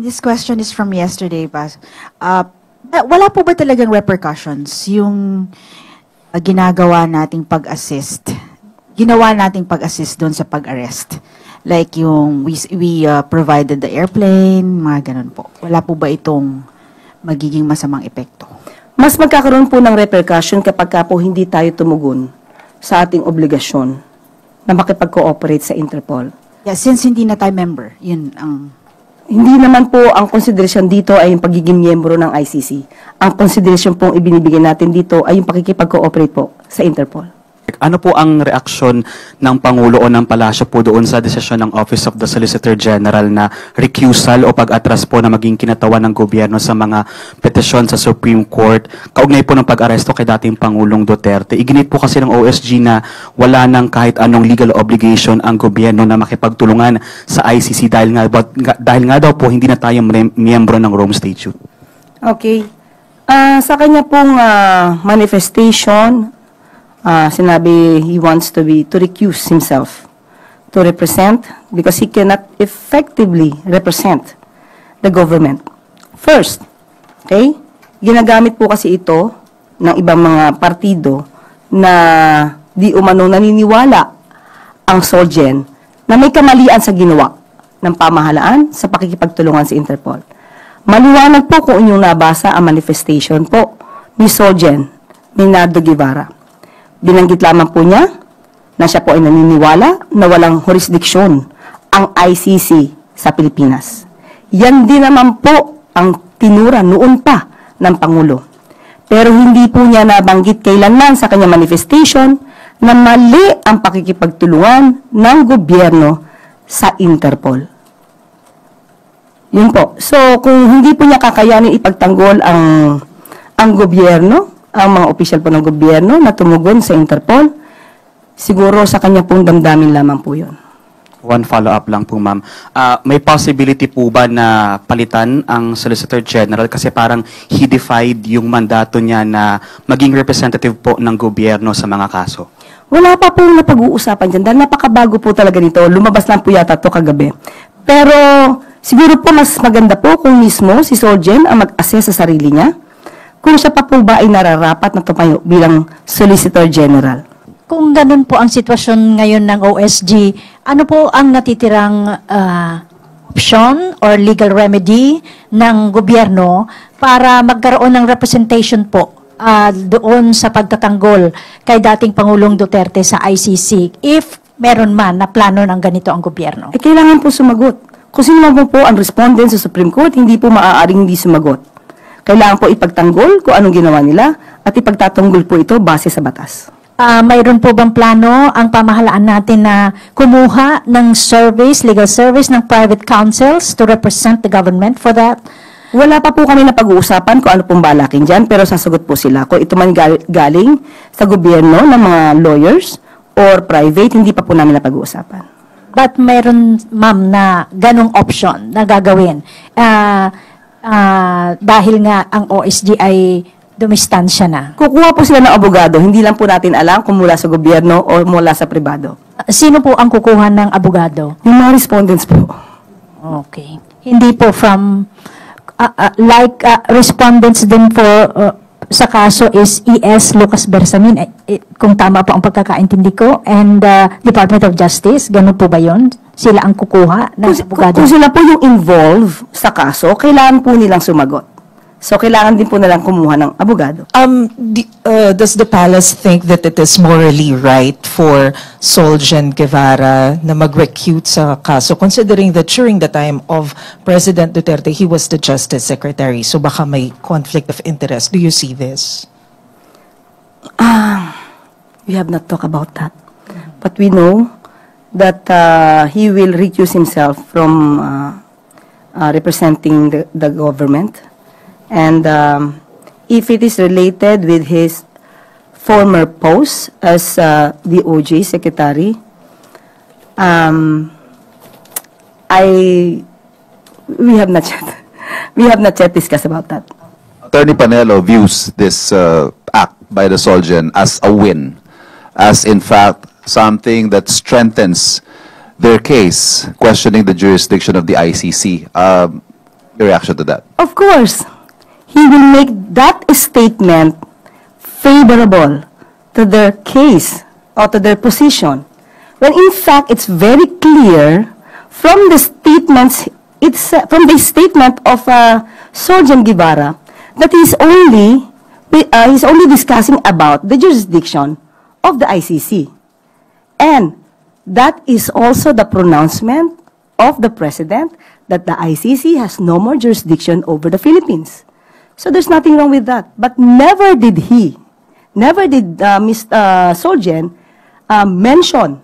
This question is from yesterday pa. Wala po ba talagang repercussions yung ginagawa nating pag-assist? Ginawa nating pag-assist doon sa pag-arrest? Like yung we provided the airplane, mga ganun po. Wala po ba itong magiging masamang epekto? Mas magkakaroon po ng repercussion kapag ka po hindi tayo tumugon sa ating obligasyon na makipag-cooperate sa Interpol. Yeah, since hindi na tayo member, yun ang... Hindi naman po ang konsiderasyon dito ay yung pagiging miyembro ng ICC. Ang konsiderasyon pong ibinibigay natin dito ay yung pakikipag-cooperate po sa Interpol. Ano po ang reaksyon ng Pangulo o ng Palasyo po doon sa desisyon ng Office of the Solicitor General na recusal o pag-atras po na maging kinatawan ng gobyerno sa mga petisyon sa Supreme Court kaugnay po ng pag-aresto kay dating Pangulong Duterte? Iginit po kasi ng OSG na wala nang kahit anong legal obligation ang gobyerno na makipagtulungan sa ICC dahil nga daw po hindi na tayo miyembro ng Rome Statute. Okay. Sa kanya pong manifestation, sinabi he wants to recuse himself to represent because he cannot effectively represent the government. First, okay, ginagamit po kasi ito ng ibang mga partido na di umano naniniwala ang Solgen na may kamalian sa ginawa ng pamahalaan sa pakikipagtulungan sa Interpol. Maliwanag po kung inyong nabasa ang manifestation po ni Solgen Minardo Guevara. Binanggit lamang po niya na siya po ay naniniwala na walang jurisdiksyon ang ICC sa Pilipinas. Yan din naman po ang tinura noon pa ng Pangulo. Pero hindi po niya nabanggit kailanman sa kanyang manifestation na mali ang pakikipagtulungan ng gobyerno sa Interpol. Yun po. So, kung hindi po niya kakayanin ipagtanggol ang gobyerno, ang mga opisyal po ng gobyerno na tumugon sa Interpol, siguro sa kanya pong damdamin lamang po yun. One follow-up lang po, ma'am. May possibility po ba na palitan ang Solicitor General kasi parang he defied yung mandato niya na maging representative po ng gobyerno sa mga kaso? Wala pa pong napag-uusapan dyan dahil napakabago po talaga nito. Lumabas lang po yata ito kagabi. Pero siguro po mas maganda po kung mismo si Solgen ang mag-assess sa sarili niya kung siya pa po ba ay nararapat na tumayo bilang Solicitor General. Kung ganun po ang sitwasyon ngayon ng OSG, ano po ang natitirang option or legal remedy ng gobyerno para magkaroon ng representation po doon sa pagtatanggol kay dating Pangulong Duterte sa ICC if meron man na plano ng ganito ang gobyerno? Kailangan po sumagot. Kung sino man po ang respondent sa Supreme Court, hindi po maaaring hindi sumagot. Kailangan po ipagtanggol kung anong ginawa nila at ipagtatanggol po ito base sa batas. Mayroon po bang plano ang pamahalaan natin na kumuha ng legal service ng private counsels to represent the government for that? Wala pa po kami na pag-uusapan kung ano pong balakin dyan, pero sasagot po sila. Kung ito man galing sa gobyerno ng mga lawyers or private, hindi pa po namin na pag-uusapan. But mayroon, ma'am, na ganong option na gagawin? Dahil nga ang OSG ay dumistansya na. Kukuha po sila ng abogado. Hindi lang po natin alam kung mula sa gobyerno o mula sa pribado. Sino po ang kukuha ng abogado? Yung mga respondents po. Okay. Hindi po from, respondents din po sa kaso is ES Lucas Bersamin, kung tama po ang pagkakaintindi ko, and Department of Justice, ganun po ba yun? Sila ang kukuha ng abogado? Kung sila po yung involved sa kaso, kailangan po nilang sumagot. So, kailangan din po nilang kumuha ng abogado. Does the palace think that it is morally right for Solgen Guevara na mag-recute sa kaso, considering that during the time of President Duterte, he was the Justice Secretary, so baka may conflict of interest. Do you see this? We have not talked about that. But we know that he will recuse himself from representing the government. And if it is related with his former post as the OJ Secretary, we have not yet discussed about that. Attorney Panelo views this act by the Solgen as a win, as in fact something that strengthens their case, questioning the jurisdiction of the ICC. Your reaction to that? Of course, he will make that statement favorable to their case or to their position. When in fact, it's very clear from the statements, from the statement of Sergeant Guevara that he's only discussing about the jurisdiction of the ICC. And that is also the pronouncement of the President that the ICC has no more jurisdiction over the Philippines. So there's nothing wrong with that. But never did Mr. Solgen mention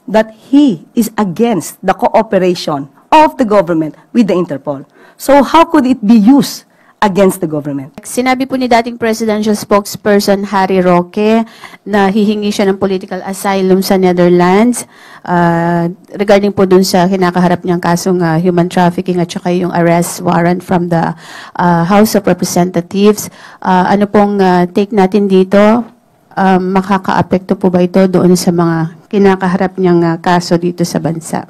that he is against the cooperation of the government with the Interpol. So how could it be used against the government? Sinabi po ni dating presidential spokesperson Harry Roque na hihingi siya ng political asylum sa Netherlands regarding po dun sa kinakaharap niyang kasong human trafficking at saka yung arrest warrant from the House of Representatives. Ano pong take natin dito? Makaka-apekto po ba ito doon sa mga kinakaharap niyang kaso dito sa bansa?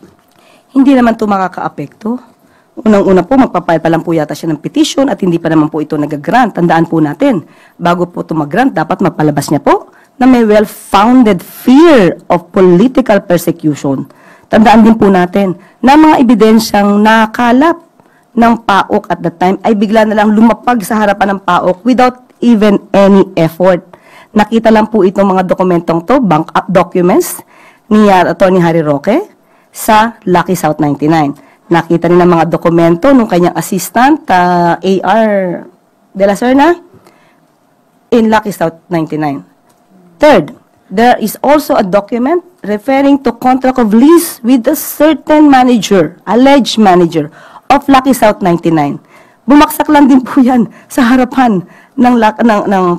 Hindi naman ito makaka-apekto. Unang-una po, magpapile pa lang po yata siya ng petition at hindi pa naman po ito nag-grant. Tandaan po natin, bago po ito mag-grant, dapat mapalabas niya po na may well-founded fear of political persecution. Tandaan din po natin na mga ebidensyang nakalap ng PAOK at that time ay bigla na lang lumapag sa harapan ng PAOK without even any effort. Nakita lang po itong mga dokumentong to, bank up documents ni Atty. Harry Roque sa Lucky South 99. Nakita rin ng mga dokumento nung kanyang assistant, A.R. De La Serna, in Lucky South 99. Third, there is also a document referring to contract of lease with a certain manager, alleged manager, of Lucky South 99. Bumaksak lang din po yan sa harapan ng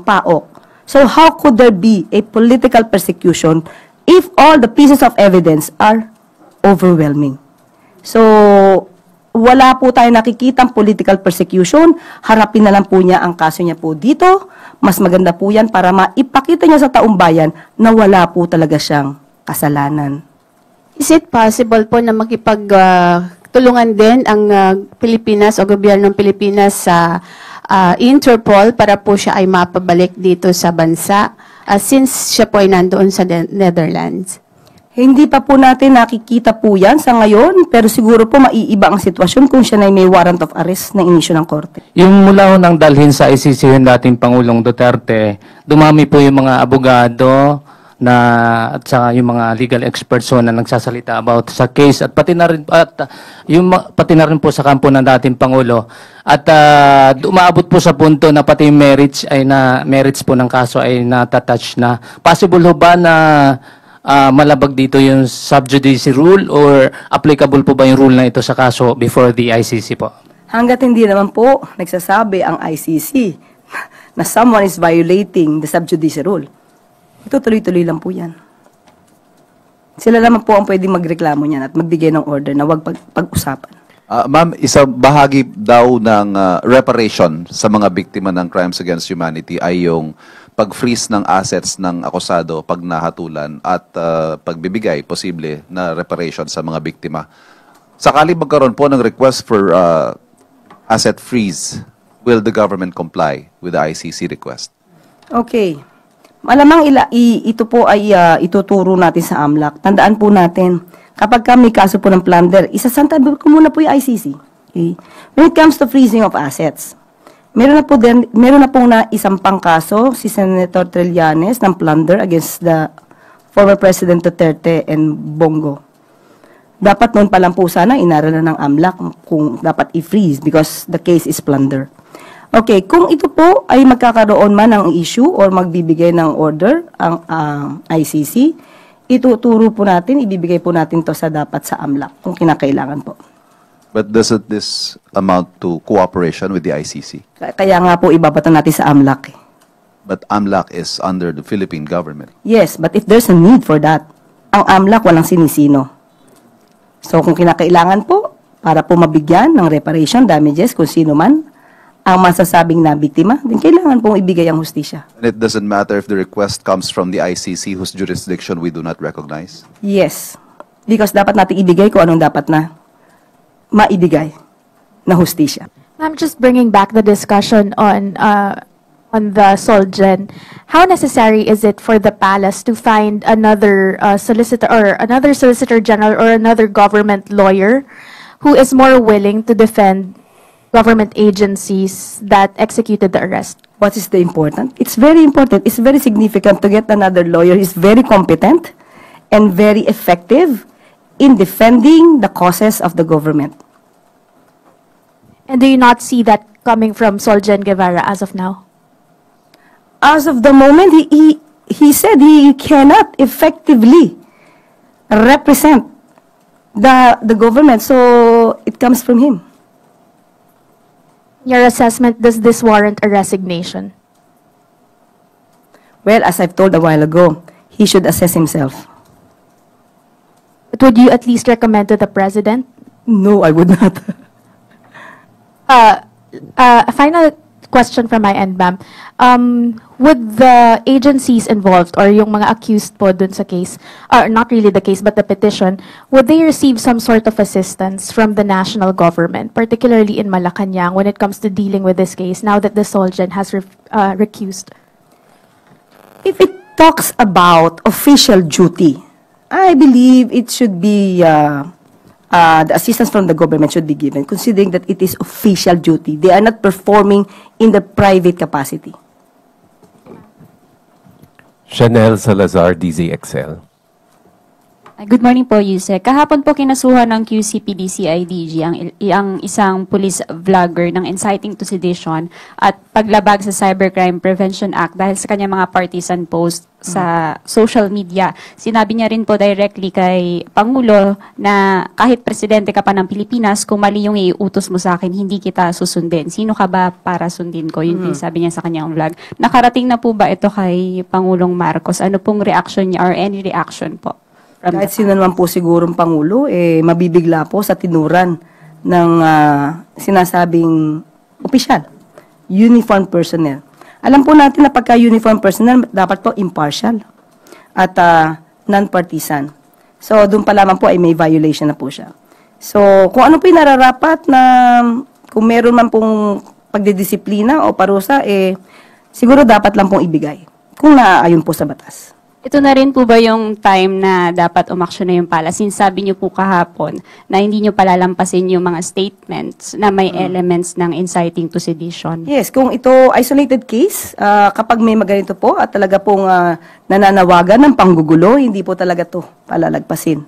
PAOK. So how could there be a political persecution if all the pieces of evidence are overwhelming? So, wala po tayo nakikitang political persecution. Harapin na lang po niya ang kaso niya po dito. Mas maganda po yan para maipakita niya sa taong bayan na wala po talaga siyang kasalanan. Is it possible po na makipagtulungan din ang Pilipinas o gobyernong Pilipinas sa Interpol para po siya ay mapabalik dito sa bansa since siya po ay nandoon sa Netherlands? Hindi pa po natin nakikita po yan sa ngayon, pero siguro po maiiba ang sitwasyon kung siya na may warrant of arrest na inisyu ng korte. Yung mula ho nang dalhin sa ICC yung dating Pangulong Duterte, dumami po yung mga abogado at saka yung mga legal experts na nagsasalita about sa case at pati na rin po sa kampo ng dating Pangulo. At umaabot po sa punto na pati yung merits po ng kaso ay natatouch na. Possible ho ba na malabag dito yung sub judice rule or applicable po ba yung rule na ito sa kaso before the ICC po? Hanggat hindi naman po nagsasabi ang ICC na someone is violating the sub judice rule, ito tuloy-tuloy lang po yan. Sila naman po ang pwedeng magreklamo niyan at magbigay ng order na huwag pag-usapan. Ma'am, isa bahagi daw ng reparation sa mga biktima ng crimes against humanity ay yung pag-freeze ng assets ng akusado pag nahatulan at pagbibigay, posible, na reparation sa mga biktima. Sakali magkaroon po ng request for asset freeze, will the government comply with the ICC request? Okay. Malamang ito po ay ituturo natin sa AMLAC. Tandaan po natin, kapag may kaso po ng plunder, isasantabi ko muna po yung ICC. Okay? When it comes to freezing of assets, meron na po na isang pangkaso si Senator Trillanes ng plunder against the former President Duterte and Bongo. Dapat noon pa lang po sana inaralan ng AMLAC kung dapat i-freeze because the case is plunder. Okay, kung ito po ay magkakaroon man ng issue or magbibigay ng order ang ICC, ituturo po natin, ibibigay po natin to sa dapat sa AMLAC kung kinakailangan po. But doesn't this amount to cooperation with the ICC? Kaya nga po ibabato natin sa AMLAC. But AMLAC is under the Philippine government. Yes, but if there's a need for that, ang AMLAC walang sinisino. So kung kinakailangan po, para po mabigyan ng reparation damages kung sino man ang masasabing na biktima, din kailangan pong ibigay ang hustisya. And it doesn't matter if the request comes from the ICC whose jurisdiction we do not recognize? Yes. Because dapat natin ibigay kung anong dapat na maibigay. na hustisya. I'm just bringing back the discussion on the Solgen. How necessary is it for the palace to find another solicitor or another solicitor general or another government lawyer who is more willing to defend government agencies that executed the arrest? What is the important? It's very important. It's very significant to get another lawyer who is very competent and very effective in defending the causes of the government. And do you not see that coming from Solgen Guevara as of now? As of the moment, he said he cannot effectively represent the government, so it comes from him. Your assessment, does this warrant a resignation? Well, as I've told a while ago, he should assess himself. But would you at least recommend to the president? No, I would not. A final question from my end, ma'am. Would the agencies involved or yung mga accused po dun sa case, or not really the case but the petition, would they receive some sort of assistance from the national government, particularly in Malacanang, when it comes to dealing with this case now that the Solgen has recused? If it talks about official duty, I believe it should be the assistance from the government should be given, considering that it is official duty. They are not performing in the private capacity. Chanel Salazar, DZXL. Good morning po, Yusek. Kahapon po kinasuhan ng QCPD-CIDG ang isang police vlogger ng inciting to sedition at paglabag sa Cybercrime Prevention Act dahil sa kanyang mga partisan post sa social media. Sinabi niya rin po directly kay Pangulo na kahit presidente ka pa ng Pilipinas, kung mali yung iutos mo sa akin, hindi kita susundin. Sino ka ba para sundin ko? Yun yung sabi niya sa kanyang vlog. Nakarating na po ba ito kay Pangulong Marcos? Ano pong reaction niya or any reaction po? Kahit sino naman po sigurong Pangulo, mabibigla po sa tinuran ng sinasabing opisyal, uniform personnel. Alam po natin na pagka-uniform personnel, dapat po impartial at non-partisan. So, doon pa lamang po ay may violation na po siya. So, kung ano po yung nararapat na, kung meron man pong pagdidisiplina o parusa, siguro dapat lang pong ibigay kung naaayon po sa batas. Ito na rin po ba yung time na dapat umaksyon na yung palace? Since sabi niyo po kahapon na hindi niyo palalampasin yung mga statements na may elements ng inciting to sedition. Yes, kung ito isolated case, kapag may maganito po at talaga pong nananawagan ng panggugulo, hindi po talaga to palalagpasin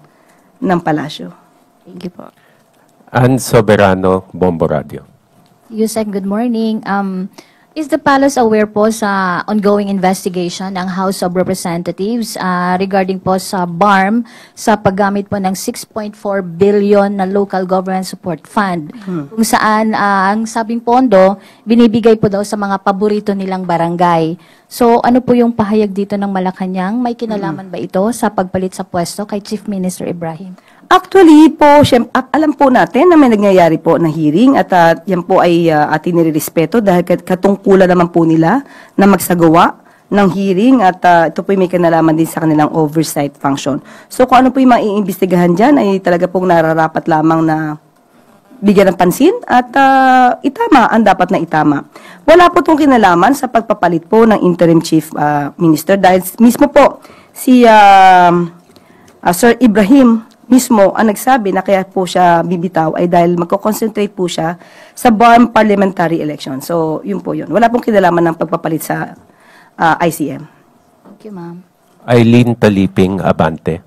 ng palasyo. Thank you po. Ann Soberano, Bombo Radio. Yusek, good morning. Is the palace aware po sa ongoing investigation ng House of Representatives regarding po sa BARM sa paggamit po ng 6.4 billion na local government support fund kung saan ang sabing pondo binibigay po daw sa mga paborito nilang barangay. So ano po yung pahayag dito ng Malacanang? May kinalaman ba ito sa pagpalit sa pwesto kay Chief Minister Ibrahim? Actually po, alam po natin na may nangyayari po na hearing at yan po ay atin nirerespeto dahil katungkulan naman po nila na magsagawa ng hearing at ito po may kinalaman din sa kanilang oversight function. So kung ano po yung maiimbestigahan dyan ay talaga pong nararapat lamang na bigyan ng pansin at itama ang dapat na itama. Wala po itong kinalaman sa pagpapalit po ng interim chief minister dahil mismo po si Sir Ibrahim mismo ang nagsabi na kaya po siya bibitaw ay dahil magko-concentrate po siya sa BARM parliamentary election. So, yun po yun. Wala pong kinalaman ng pagpapalit sa ICM. Thank you, ma'am. Eileen Taliping, Abante.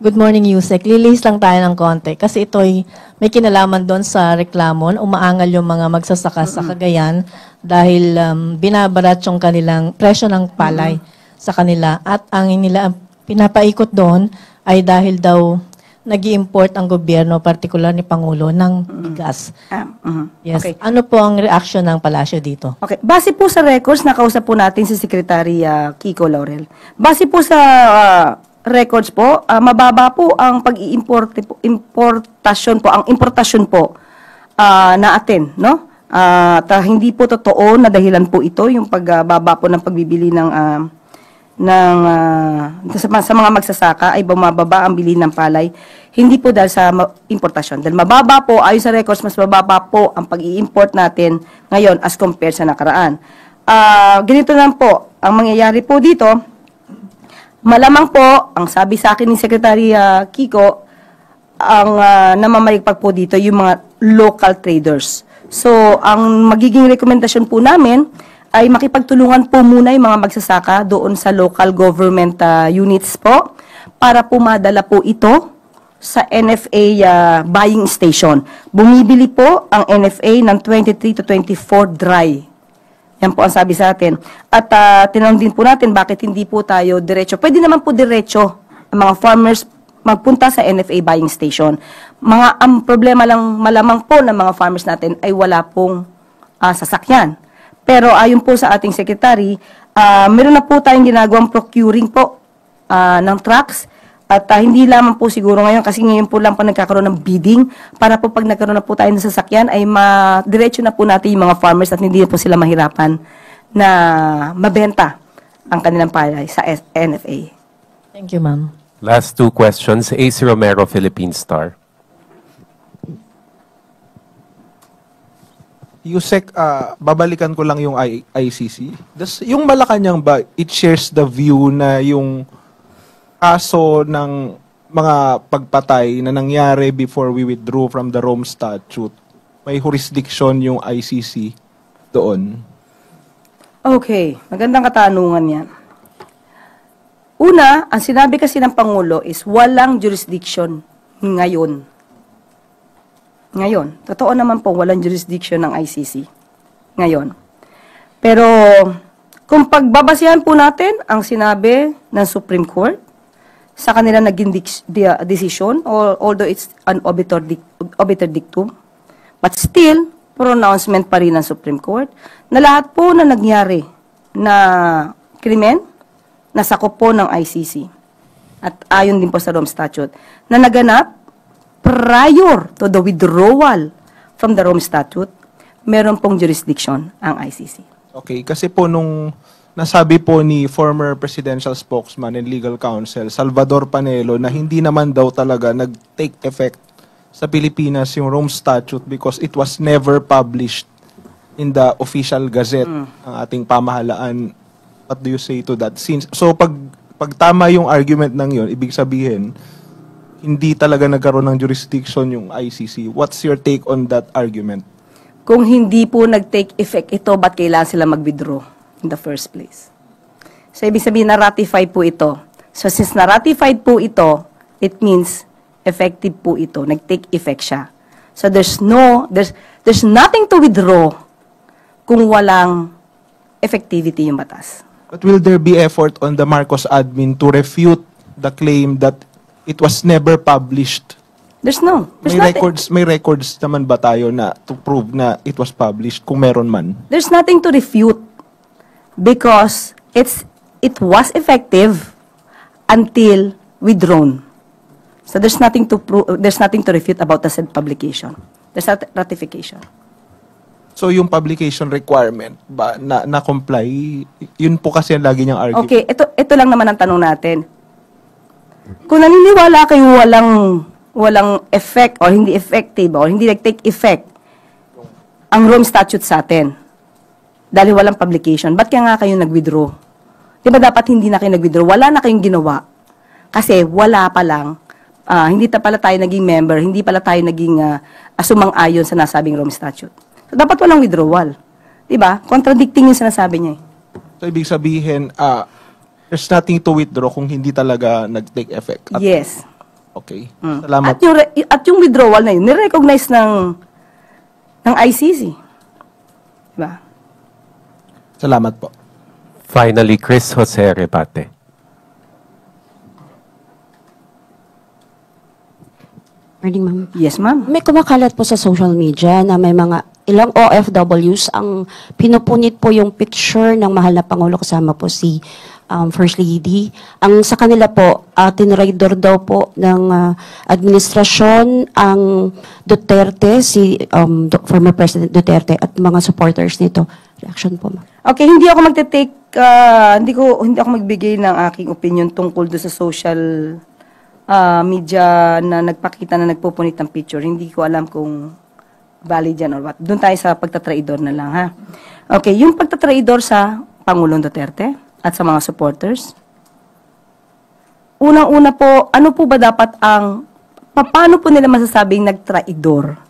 Good morning, Yusek. Lilis lang tayo ng konti kasi ito'y may kinalaman doon sa reklamon. Umaangal yung mga magsasaka sa Cagayan dahil binabarat yung kanilang presyo ng palay sa kanila. At ang nila pinapaikot doon ay dahil daw nag-i-import ang gobyerno, partikular ni Pangulo, ng bigas. Yes. Okay. Ano po ang reaction ng palasyo dito? Okay. Base po sa records, nakausap po natin si Secretary Kiko Laurel. Base po sa records po, mababa po ang importasyon po na atin, no? Hindi po totoo na dahilan po ito yung pagbaba po ng pagbibili sa mga magsasaka ay bumababa ang bilhin ng palay, hindi po dahil sa importasyon. Dahil mababa po, ayon sa records, mas mababa po ang pag-i-import natin ngayon as compared sa nakaraan. Ganito lang po, ang mangyayari po dito, malamang po, ang sabi sa akin ni Secretary Kiko, ang namamaligpag po dito yung mga local traders. So, ang magiging rekomendasyon po namin ay makipagtulungan po muna yung mga magsasaka doon sa local government units po para po madala po ito sa NFA buying station. Bumibili po ang NFA ng 23 to 24 dry. Yan po ang sabi sa atin. At tinanong din po natin bakit hindi po tayo diretso. Pwede naman po diretso ang mga farmers magpunta sa NFA buying station. Ang problema lang malamang po ng mga farmers natin ay wala pong sasakyan. Pero ayon po sa ating secretary, meron na po tayong ginagawang procuring po ng trucks. At hindi lamang po siguro ngayon kasi ngayon po lang po nagkakaroon ng bidding para po pag nagkaroon na po tayo ng sasakyan ay diretso na po natin yung mga farmers at hindi po sila mahirapan na mabenta ang kanilang palay sa NFA. Thank you, ma'am. Last two questions. Ace Romero, Philippine Star. Yusek, babalikan ko lang yung ICC. Yung Malacanang ba, it shares the view na yung kaso ng mga pagpatay na nangyari before we withdrew from the Rome Statute, may jurisdiction yung ICC doon? Okay, magandang katanungan yan. Una, ang sinabi kasi ng Pangulo is walang jurisdiction ngayon. Ngayon. Totoo naman po, walang jurisdiction ng ICC. Ngayon. Pero, kung pagbabasihan po natin ang sinabi ng Supreme Court sa kanila naging decision, although it's an obiter dictum, but still, pronouncement pa rin ng Supreme Court na lahat po na nangyari na krimen, nasakop po ng ICC. At ayon din po sa Rome Statute, na naganap prior to the withdrawal from the Rome Statute, meron pong jurisdiction ang ICC. Okay, kasi po nung nasabi po ni former presidential spokesman and legal counsel, Salvador Panelo, na hindi naman daw talaga nag-take effect sa Pilipinas yung Rome Statute because it was never published in the official gazette ng ating pamahalaan. What do you say to that? So pag tama yung argument ng yun, ibig sabihin, hindi talaga nagkaroon ng jurisdiction yung ICC. What's your take on that argument? Kung hindi po nag-take effect ito, ba't kailangan sila mag-withdraw in the first place? So ibig sabihin, na-ratify po ito. So since na-ratified po ito, it means effective po ito. Nag-take effect siya. So there's nothing to withdraw kung walang effectivity yung batas. But will there be effort on the Marcos admin to refute the claim that it was never published? There's May records naman ba tayo na to prove na it was published kung meron man? There's nothing to refute because it was effective until withdrawn. So there's nothing to refute about the said publication. There's not ratification. So yung publication requirement ba na comply, yun po kasi ang lagi niyang argument. Okay, ito lang naman ang tanong natin. Kung naniniwala kayo walang effect or hindi effective or hindi nag-take effect ang Rome Statute sa atin dahil walang publication, ba't kaya nga kayo nag-withdraw? Di ba dapat hindi na kayo nag-withdraw? Wala na kayong ginawa. Kasi wala pa lang, hindi pala tayo naging member, hindi pala tayo naging sumang-ayon sa nasabing Rome Statute. So, dapat walang withdrawal. Diba? Contradicting yung sinasabi niya. So, ibig sabihin, there's nothing to withdraw kung hindi talaga nag-take effect. Yes. Okay. Salamat. At yung withdrawal na yun, nirecognize ng ICC. Diba? Salamat po. Finally, Chris Jose Rebate. Morning, ma'am. Yes, ma'am. May kumakalat po sa social media na may ilang OFWs ang pinupunit po yung picture ng mahal na Pangulo kasama po si First Lady. Ang sa kanila po, tinraidor daw po ng administrasyon ang Duterte, si former President Duterte at mga supporters nito. Reaction po, ma'am. Okay, hindi ako hindi ako magbigay ng aking opinion tungkol do sa social media na nagpakita na nagpupunit ng picture. Hindi ko alam kung valid yan or what. Doon tayo sa pagtatraidor na lang, ha? Okay, yung pagtatraidor sa Pangulong Duterte at sa mga supporters. Unang-una po, ano po ba dapat paano po nila masasabing nagtraidor?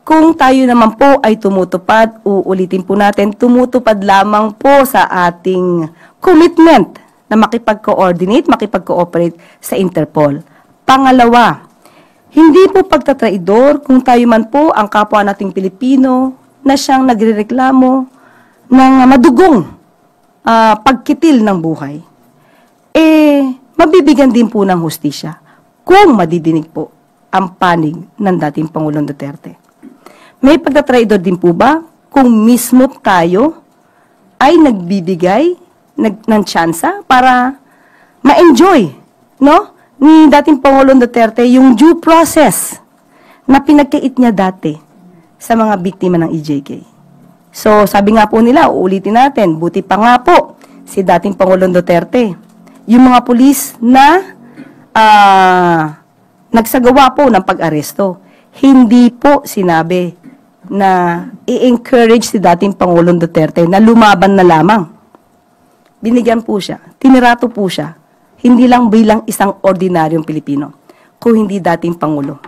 Kung tayo naman po ay tumutupad, uulitin po natin, tumutupad lamang po sa ating commitment na makipag-coordinate, makipag-cooperate sa Interpol. Pangalawa, hindi po pagtatraidor kung tayo man po ang kapwa nating Pilipino na siyang nagrereklamo ng madugong pagkitil ng buhay. Mabibigyan din po ng hustisya kung madidinig po ang panig ng dating Pangulong Duterte. May pagtatraidor din po ba kung mismo tayo ay nagbibigay ng tsansa para ma-enjoy, no? Ni dating Pangulong Duterte yung due process na pinagkait niya dati sa mga biktima ng EJK. So, sabi nga po nila, uulitin natin, buti pa nga po si dating Pangulong Duterte. Yung mga pulis na nagsagawa po ng pag-aresto, hindi po sinabi na i-encourage si dating Pangulong Duterte na lumaban na lamang. Binigyan po siya, tinirato po siya, hindi lang bilang isang ordinaryong Pilipino, kung hindi dating Pangulo.